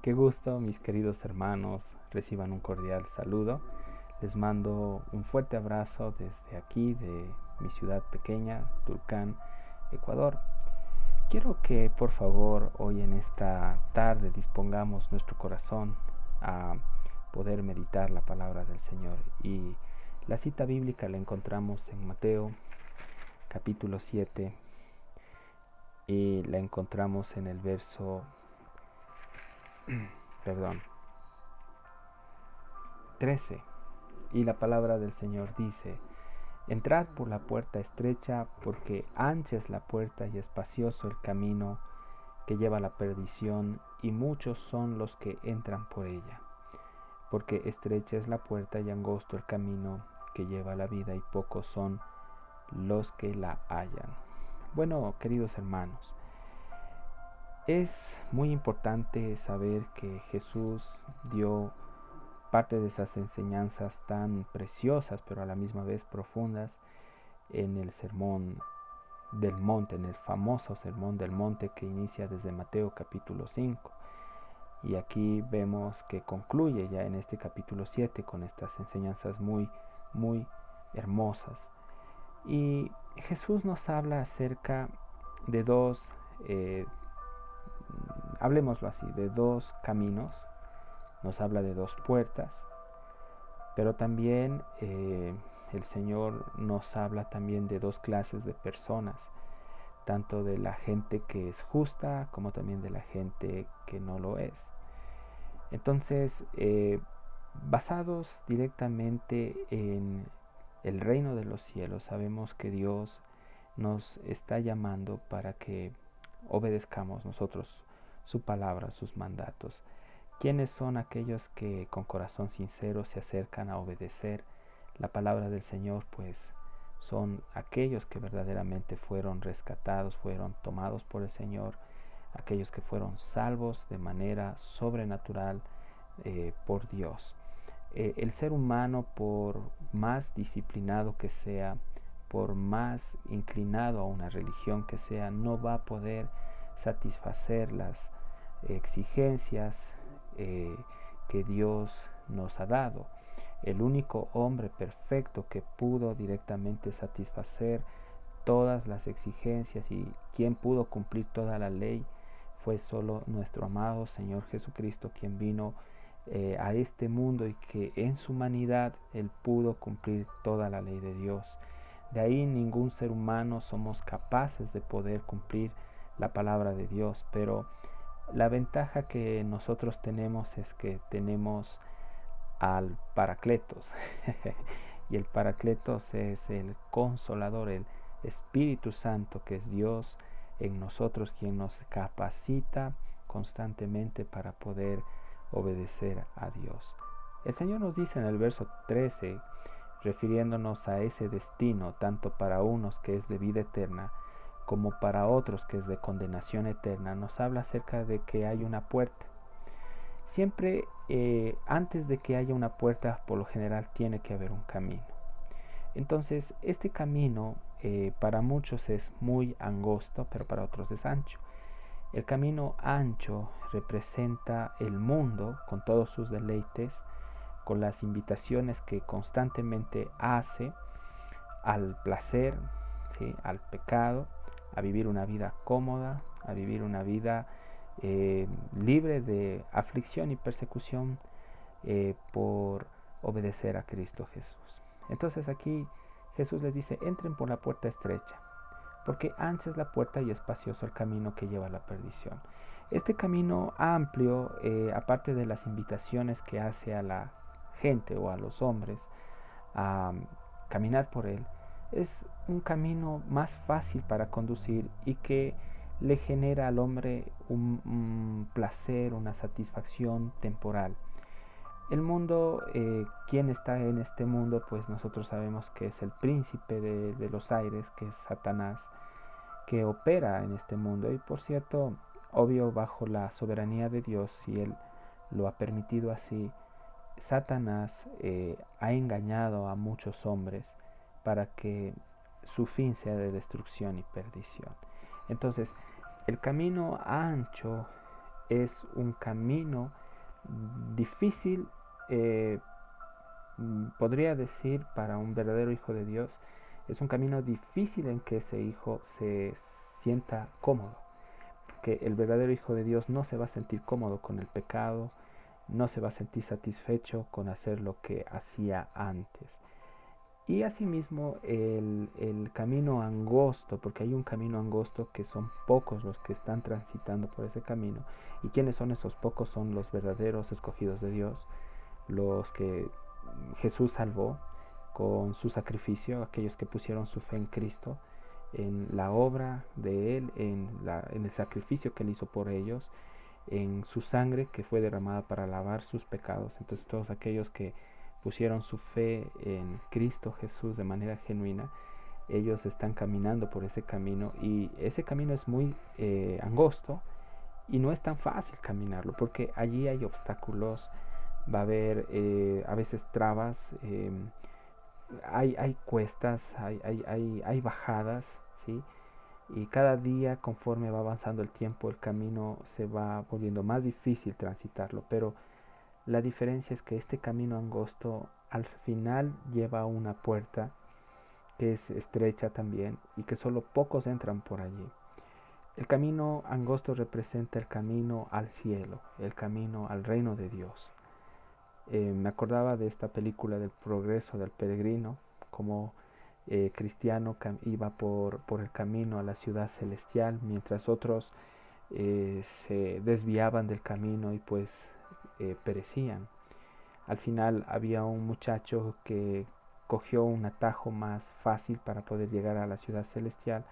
Qué gusto, mis queridos hermanos, reciban un cordial saludo. Les mando un fuerte abrazo desde aquí, de mi ciudad pequeña, Tulcán, Ecuador. Quiero que por favor hoy en esta tarde dispongamos nuestro corazón a poder meditar la palabra del Señor. Y la cita bíblica la encontramos en Mateo capítulo 7 y la encontramos en el verso 13. Y la palabra del Señor dice: entrad por la puerta estrecha, porque ancha es la puerta y espacioso el camino que lleva a la perdición, y muchos son los que entran por ella. Porque estrecha es la puerta y angosto el camino que lleva a la vida, y pocos son los que la hallan. Bueno, queridos hermanos, es muy importante saber que Jesús dio parte de esas enseñanzas tan preciosas, pero a la misma vez profundas, en el Sermón del Monte, en el famoso Sermón del Monte que inicia desde Mateo capítulo 5. Y aquí vemos que concluye ya en este capítulo 7 con estas enseñanzas muy hermosas. Y Jesús nos habla acerca de dos, hablemoslo así, de dos caminos. Nos habla de dos puertas, pero también el Señor nos habla también de dos clases de personas, tanto de la gente que es justa como también de la gente que no lo es. Entonces, basados directamente en el reino de los cielos, sabemos que Dios nos está llamando para que obedezcamos nosotros su palabra, sus mandatos. ¿Quiénes son aquellos que con corazón sincero se acercan a obedecer la palabra del Señor? Pues son aquellos que verdaderamente fueron rescatados, fueron tomados por el Señor, aquellos que fueron salvos de manera sobrenatural por Dios. El ser humano, por más disciplinado que sea, por más inclinado a una religión que sea, no va a poder satisfacer las exigencias que Dios nos ha dado. El único hombre perfecto que pudo directamente satisfacer todas las exigencias y quien pudo cumplir toda la ley fue solo nuestro amado Señor Jesucristo, quien vino a este mundo y que en su humanidad Él pudo cumplir toda la ley de Dios. De ahí ningún ser humano somos capaces de poder cumplir la palabra de Dios, pero la ventaja que nosotros tenemos es que tenemos al Paracletos y el Paracletos es el Consolador, el Espíritu Santo, que es Dios en nosotros, quien nos capacita constantemente para poder obedecer a Dios. El Señor nos dice en el verso 13, refiriéndonos a ese destino, tanto para unos que es de vida eterna, como para otros que es de condenación eterna, nos habla acerca de que hay una puerta. Siempre antes de que haya una puerta, por lo general tiene que haber un camino. Entonces, este camino para muchos es muy angosto, pero para otros es ancho. El camino ancho representa el mundo con todos sus deleites, con las invitaciones que constantemente hace al placer, ¿sí?, al pecado, a vivir una vida cómoda, a vivir una vida libre de aflicción y persecución por obedecer a Cristo Jesús. Entonces aquí Jesús les dice: entren por la puerta estrecha, porque ancha es la puerta y espacioso el camino que lleva a la perdición. Este camino amplio, aparte de las invitaciones que hace a la gente o a los hombres a caminar por él, es un camino más fácil para conducir y que le genera al hombre un placer, una satisfacción temporal. El mundo, quien está en este mundo, pues nosotros sabemos que es el príncipe de los aires, que es Satanás, que opera en este mundo. Y por cierto, obvio, bajo la soberanía de Dios, si Él lo ha permitido así, Satanás ha engañado a muchos hombres para que su fin sea de destrucción y perdición. Entonces, el camino ancho es un camino difícil, podría decir, para un verdadero hijo de Dios. Es un camino difícil en que ese hijo se sienta cómodo, porque el verdadero hijo de Dios no se va a sentir cómodo con el pecado, no se va a sentir satisfecho con hacer lo que hacía antes. Y asimismo el camino angosto, porque hay un camino angosto que son pocos los que están transitando por ese camino. ¿Y quiénes son esos pocos? Son los verdaderos escogidos de Dios, los que Jesús salvó con su sacrificio, aquellos que pusieron su fe en Cristo, en la obra de Él, en el sacrificio que Él hizo por ellos, en su sangre que fue derramada para lavar sus pecados. Entonces todos aquellos que pusieron su fe en Cristo Jesús de manera genuina, ellos están caminando por ese camino, y ese camino es muy angosto y no es tan fácil caminarlo, porque allí hay obstáculos, va a haber a veces trabas, hay cuestas, hay bajadas, ¿sí? Y cada día, conforme va avanzando el tiempo, el camino se va volviendo más difícil transitarlo, pero la diferencia es que este camino angosto al final lleva a una puerta que es estrecha también y que solo pocos entran por allí. El camino angosto representa el camino al cielo, el camino al reino de Dios. Me acordaba de esta película del progreso del peregrino, como cristiano iba por el camino a la ciudad celestial, mientras otros se desviaban del camino y pues perecían. Al final había un muchacho que cogió un atajo más fácil para poder llegar a la ciudad celestial,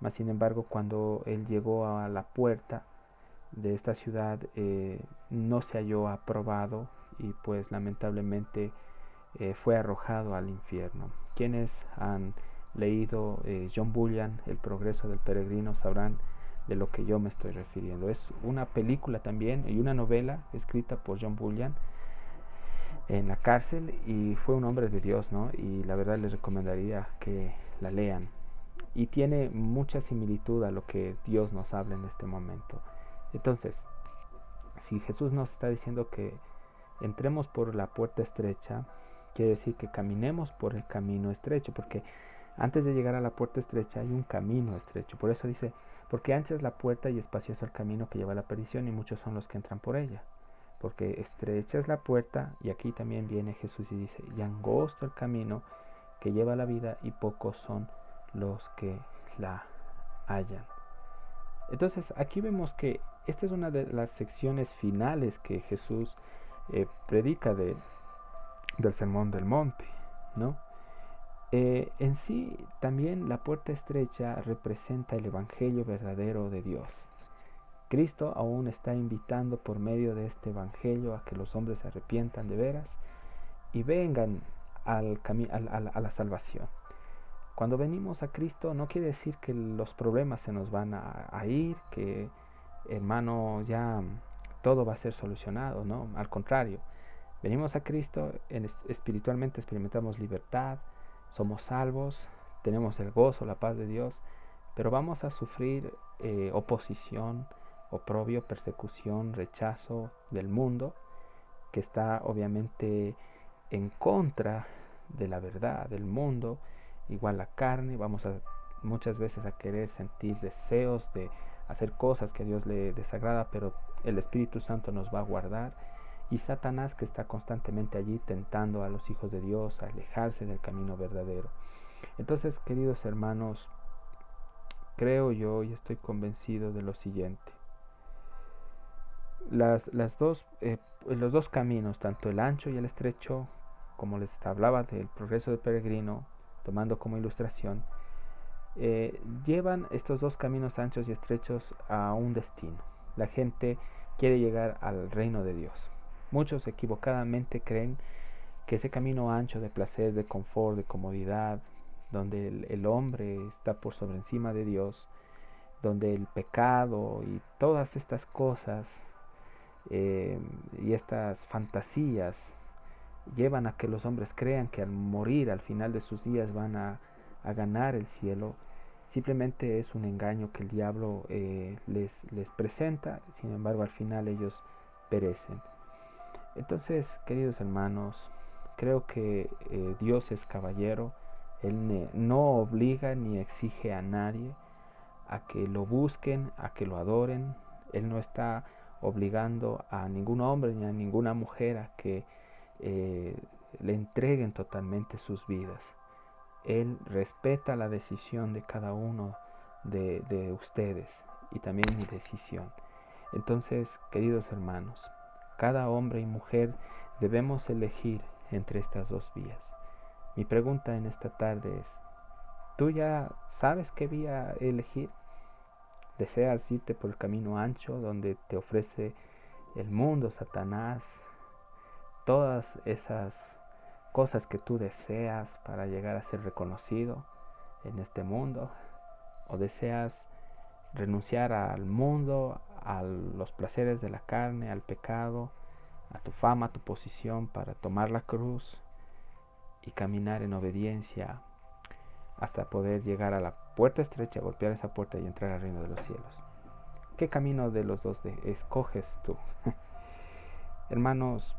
mas sin embargo cuando él llegó a la puerta de esta ciudad no se halló aprobado y pues lamentablemente fue arrojado al infierno. Quienes han leído John Bunyan, El progreso del peregrino, sabrán de lo que yo me estoy refiriendo. Es una película también y una novela escrita por John Bunyan en la cárcel, y fue un hombre de Dios, ¿no? Y la verdad les recomendaría que la lean. Y tiene mucha similitud a lo que Dios nos habla en este momento. Entonces, si Jesús nos está diciendo que entremos por la puerta estrecha, quiere decir que caminemos por el camino estrecho, porque antes de llegar a la puerta estrecha hay un camino estrecho. Por eso dice, porque ancha es la puerta y espacioso el camino que lleva a la perdición, y muchos son los que entran por ella. Porque estrecha es la puerta, y aquí también viene Jesús y dice, y angosto el camino que lleva a la vida, y pocos son los que la hallan. Entonces aquí vemos que esta es una de las secciones finales que Jesús predica del Sermón del Monte, ¿no? En sí también la puerta estrecha representa el evangelio verdadero de Dios. Cristo aún está invitando por medio de este evangelio a que los hombres se arrepientan de veras y vengan a la salvación. Cuando venimos a Cristo no quiere decir que los problemas se nos van a ir, que hermano ya todo va a ser solucionado, ¿no? Al contrario, venimos a Cristo, espiritualmente experimentamos libertad, somos salvos, tenemos el gozo, la paz de Dios, pero vamos a sufrir oposición, oprobio, persecución, rechazo del mundo, que está obviamente en contra de la verdad del mundo. Igual la carne, vamos a muchas veces a querer sentir deseos de hacer cosas que a Dios le desagrada, pero el Espíritu Santo nos va a guardar. Y Satanás, que está constantemente allí tentando a los hijos de Dios a alejarse del camino verdadero. Entonces, queridos hermanos, creo yo y estoy convencido de lo siguiente. Los dos caminos, tanto el ancho y el estrecho, como les hablaba del progreso del peregrino, tomando como ilustración, llevan estos dos caminos anchos y estrechos a un destino. La gente quiere llegar al reino de Dios. Muchos equivocadamente creen que ese camino ancho de placer, de confort, de comodidad, donde el hombre está por sobre encima de Dios, donde el pecado y todas estas cosas y estas fantasías llevan a que los hombres crean que al morir al final de sus días van a ganar el cielo. simplemente es un engaño que el diablo les presenta, sin embargo al final ellos perecen. Entonces, queridos hermanos, creo que Dios es caballero. Él no obliga ni exige a nadie a que lo busquen, a que lo adoren. Él no está obligando a ningún hombre ni a ninguna mujer a que le entreguen totalmente sus vidas. Él respeta la decisión de cada uno de ustedes y también mi decisión. Entonces, queridos hermanos, cada hombre y mujer debemos elegir entre estas dos vías. Mi pregunta en esta tarde es, ¿tú ya sabes qué vía elegir? ¿Deseas irte por el camino ancho donde te ofrece el mundo, Satanás, todas esas cosas que tú deseas para llegar a ser reconocido en este mundo? ¿O deseas renunciar al mundo, a los placeres de la carne, al pecado, a tu fama, a tu posición, para tomar la cruz y caminar en obediencia hasta poder llegar a la puerta estrecha, golpear esa puerta y entrar al reino de los cielos? ¿Qué camino de los dos escoges tú? Hermanos,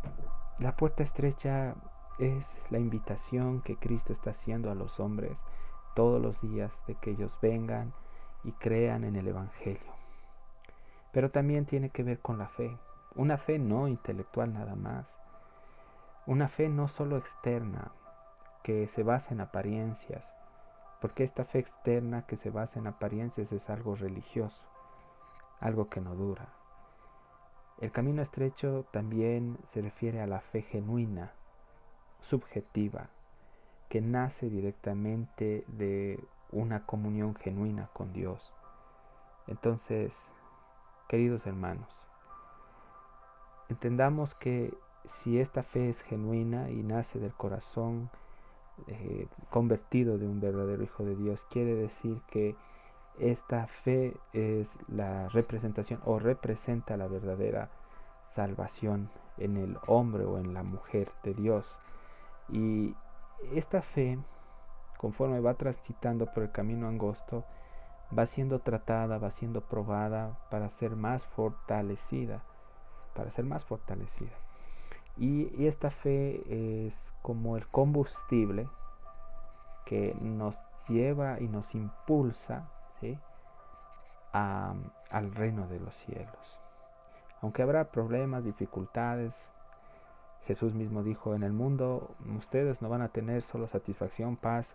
la puerta estrecha es la invitación que Cristo está haciendo a los hombres todos los días de que ellos vengan y crean en el Evangelio. Pero también tiene que ver con la fe. Una fe no intelectual nada más. Una fe no solo externa, que se basa en apariencias, porque esta fe externa que se basa en apariencias es algo religioso, algo que no dura. El camino estrecho también se refiere a la fe genuina, subjetiva, que nace directamente de una comunión genuina con Dios. Entonces, queridos hermanos, entendamos que si esta fe es genuina y nace del corazón convertido de un verdadero Hijo de Dios, quiere decir que esta fe es la representación o representa la verdadera salvación en el hombre o en la mujer de Dios. Y esta fe, conforme va transitando por el camino angosto, va siendo tratada, va siendo probada para ser más fortalecida, Y esta fe es como el combustible que nos lleva y nos impulsa, ¿sí?, al reino de los cielos. Aunque habrá problemas, dificultades, Jesús mismo dijo, en el mundo ustedes no van a tener solo satisfacción, paz,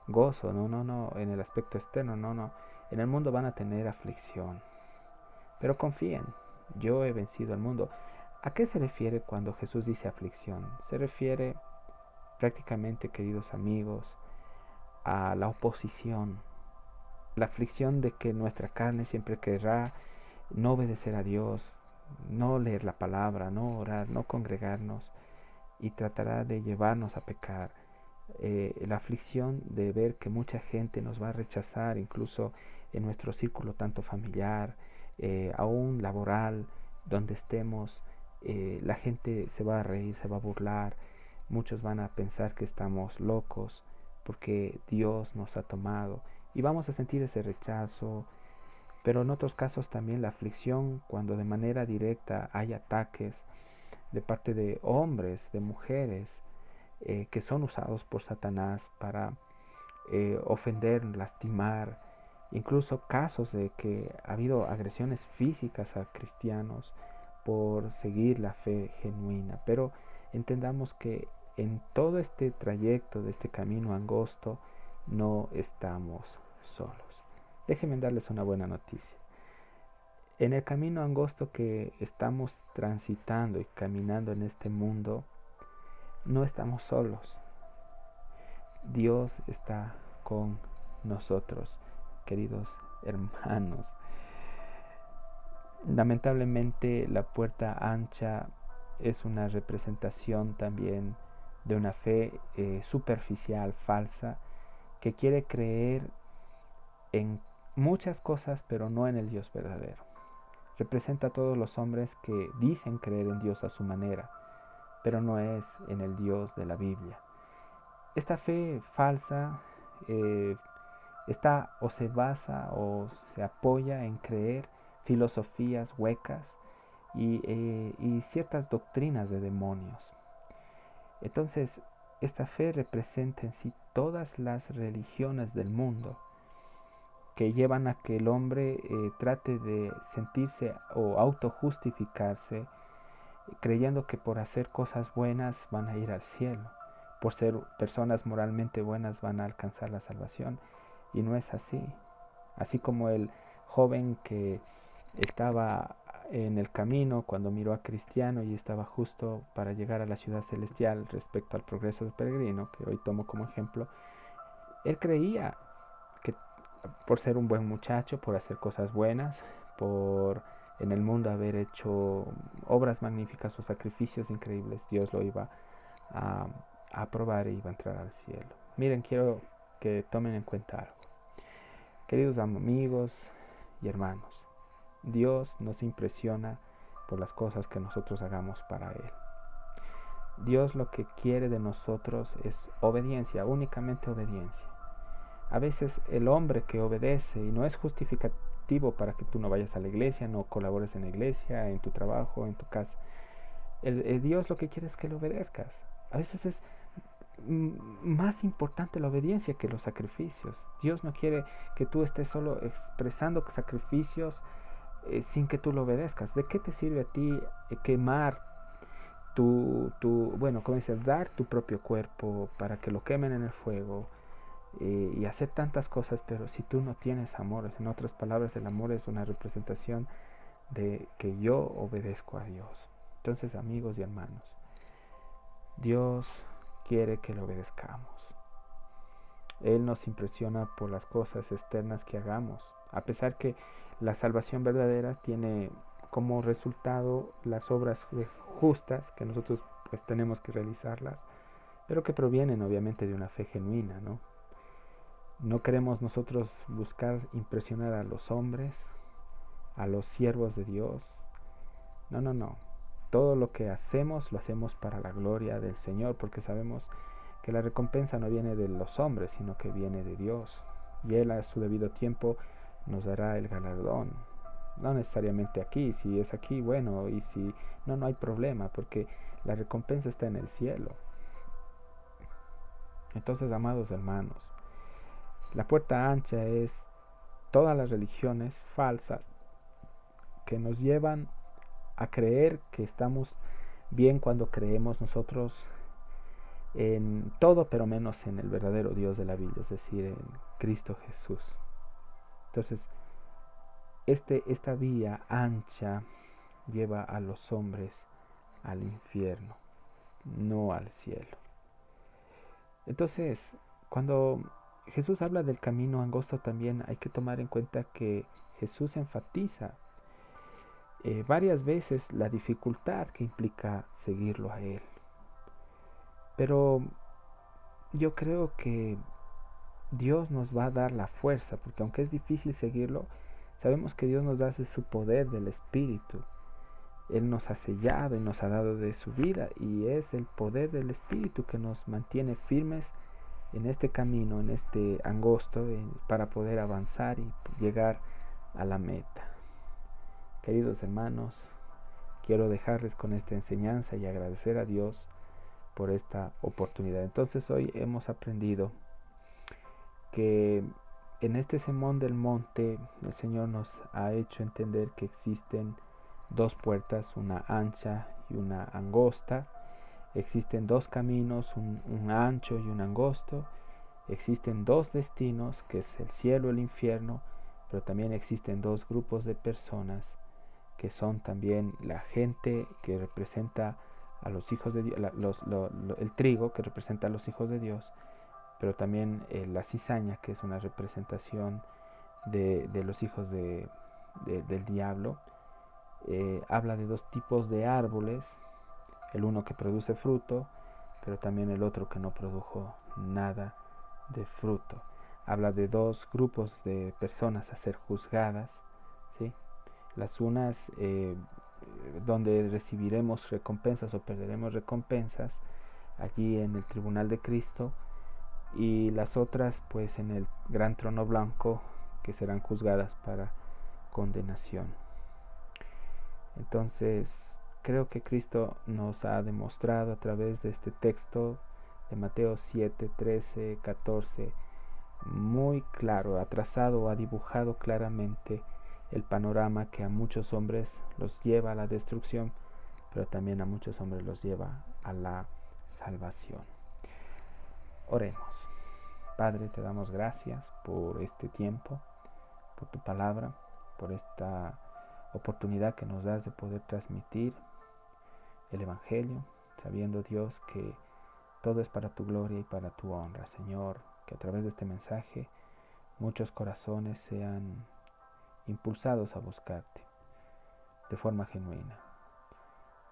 gozo, no, en el aspecto externo, no, en el mundo van a tener aflicción. Pero confíen, yo he vencido al mundo. ¿A qué se refiere cuando Jesús dice aflicción? Se refiere prácticamente, queridos amigos, a la oposición, la aflicción de que nuestra carne siempre querrá no obedecer a Dios, no leer la palabra, no orar, no congregarnos, y tratará de llevarnos a pecar. La aflicción de ver que mucha gente nos va a rechazar, incluso en nuestro círculo tanto familiar, aún laboral, donde estemos, la gente se va a reír, se va a burlar, muchos van a pensar que estamos locos porque Dios nos ha tomado y vamos a sentir ese rechazo. Pero en otros casos también la aflicción, cuando de manera directa hay ataques de parte de hombres, de mujeres, que son usados por Satanás para ofender, lastimar, incluso casos de que ha habido agresiones físicas a cristianos por seguir la fe genuina. Pero entendamos que en todo este trayecto de este camino angosto no estamos solos. Déjenme darles una buena noticia. En el camino angosto que estamos transitando y caminando en este mundo, no estamos solos. Dios está con nosotros, queridos hermanos. Lamentablemente, la puerta ancha es una representación también de una fe superficial, falsa, que quiere creer en muchas cosas, pero no en el Dios verdadero. Representa a todos los hombres que dicen creer en Dios a su manera, pero no es en el Dios de la Biblia. Esta fe falsa está o se basa o se apoya en creer filosofías huecas y ciertas doctrinas de demonios. Entonces, esta fe representa en sí todas las religiones del mundo que llevan a que el hombre trate de sentirse o autojustificarse, creyendo que por hacer cosas buenas van a ir al cielo, por ser personas moralmente buenas van a alcanzar la salvación. Y no es así. Así como el joven que estaba en el camino cuando miró a Cristiano y estaba justo para llegar a la ciudad celestial respecto al progreso del peregrino, que hoy tomo como ejemplo, él creía que por ser un buen muchacho, por hacer cosas buenas, por en el mundo haber hecho obras magníficas o sacrificios increíbles, Dios lo iba a aprobar e iba a entrar al cielo. Miren, quiero que tomen en cuenta algo. Queridos amigos y hermanos, Dios nos impresiona por las cosas que nosotros hagamos para Él. Dios lo que quiere de nosotros es obediencia, únicamente obediencia. A veces el hombre que obedece, y no es justificativo para que tú no vayas a la iglesia, no colabores en la iglesia, en tu trabajo, en tu casa. Dios lo que quiere es que le obedezcas. A veces es más importante la obediencia que los sacrificios. Dios no quiere que tú estés solo expresando sacrificios sin que tú lo obedezcas. ¿De qué te sirve a ti quemar dar tu propio cuerpo para que lo quemen en el fuego y hacer tantas cosas, pero si tú no tienes amor? En otras palabras, el amor es una representación de que yo obedezco a Dios. Entonces, amigos y hermanos, Dios quiere que lo obedezcamos. Él nos impresiona por las cosas externas que hagamos, a pesar que la salvación verdadera tiene como resultado las obras justas que nosotros pues tenemos que realizarlas, pero que provienen obviamente de una fe genuina, ¿no? No queremos nosotros buscar impresionar a los hombres, a los siervos de Dios. No. Todo lo que hacemos lo hacemos para la gloria del Señor, porque sabemos que la recompensa no viene de los hombres, sino que viene de Dios. Y Él a su debido tiempo nos dará el galardón. No necesariamente aquí, si es aquí, bueno, y si no hay problema, porque la recompensa está en el cielo. Entonces, amados hermanos, la puerta ancha es todas las religiones falsas que nos llevan a creer que estamos bien cuando creemos nosotros en todo, pero menos en el verdadero Dios de la Biblia, es decir, en Cristo Jesús. Entonces, esta vía ancha lleva a los hombres al infierno, no al cielo. Entonces, cuando Jesús habla del camino angosto, también hay que tomar en cuenta que Jesús enfatiza varias veces la dificultad que implica seguirlo a Él. Pero yo creo que Dios nos va a dar la fuerza, porque aunque es difícil seguirlo, sabemos que Dios nos da de su poder del Espíritu. Él nos ha sellado y nos ha dado de su vida, y es el poder del Espíritu que nos mantiene firmes en este camino, en este angosto, para poder avanzar y llegar a la meta. Queridos hermanos, quiero dejarles con esta enseñanza y agradecer a Dios por esta oportunidad. Entonces, hoy hemos aprendido que en este sermón del monte el Señor nos ha hecho entender que existen dos puertas, una ancha y una angosta. Existen dos caminos, un ancho y un angosto. Existen dos destinos, que es el cielo y el infierno, pero también existen dos grupos de personas, que son también la gente que representa a los hijos de Dios, el trigo que representa a los hijos de Dios, pero también la cizaña, que es una representación de los hijos del diablo. Habla de dos tipos de árboles, el uno que produce fruto, pero también el otro que no produjo nada de fruto. Habla de dos grupos de personas a ser juzgadas, ¿sí? Las unas donde recibiremos recompensas o perderemos recompensas allí en el tribunal de Cristo, y las otras pues en el gran trono blanco, que serán juzgadas para condenación. Entonces, creo que Cristo nos ha demostrado a través de este texto de Mateo 7, 13, 14, muy claro, ha trazado o ha dibujado claramente el panorama que a muchos hombres los lleva a la destrucción, pero también a muchos hombres los lleva a la salvación. Oremos. Padre, te damos gracias por este tiempo, por tu palabra, por esta oportunidad que nos das de poder transmitir el Evangelio, sabiendo, Dios, que todo es para tu gloria y para tu honra, Señor, que a través de este mensaje muchos corazones sean impulsados a buscarte de forma genuina,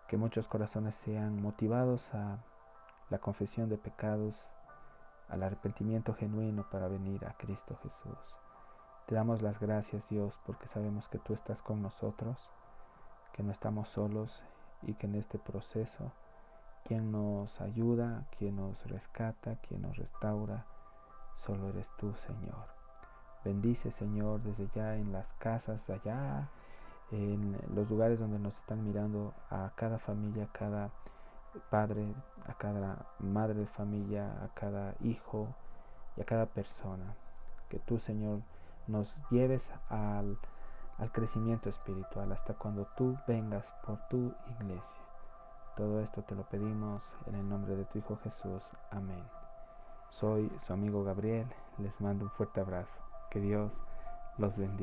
que muchos corazones sean motivados a la confesión de pecados, al arrepentimiento genuino para venir a Cristo Jesús. Te damos las gracias, Dios, porque sabemos que tú estás con nosotros, que no estamos solos y que en este proceso quien nos ayuda, quien nos rescata, quien nos restaura, solo eres tú, Señor. Bendice, Señor, desde ya en las casas, allá, en los lugares donde nos están mirando, a cada familia, a cada padre, a cada madre de familia, a cada hijo y a cada persona. Que tú, Señor, nos lleves al crecimiento espiritual hasta cuando tú vengas por tu iglesia. Todo esto te lo pedimos en el nombre de tu Hijo Jesús. Amén. Soy su amigo Gabriel. Les mando un fuerte abrazo. Que Dios los bendiga.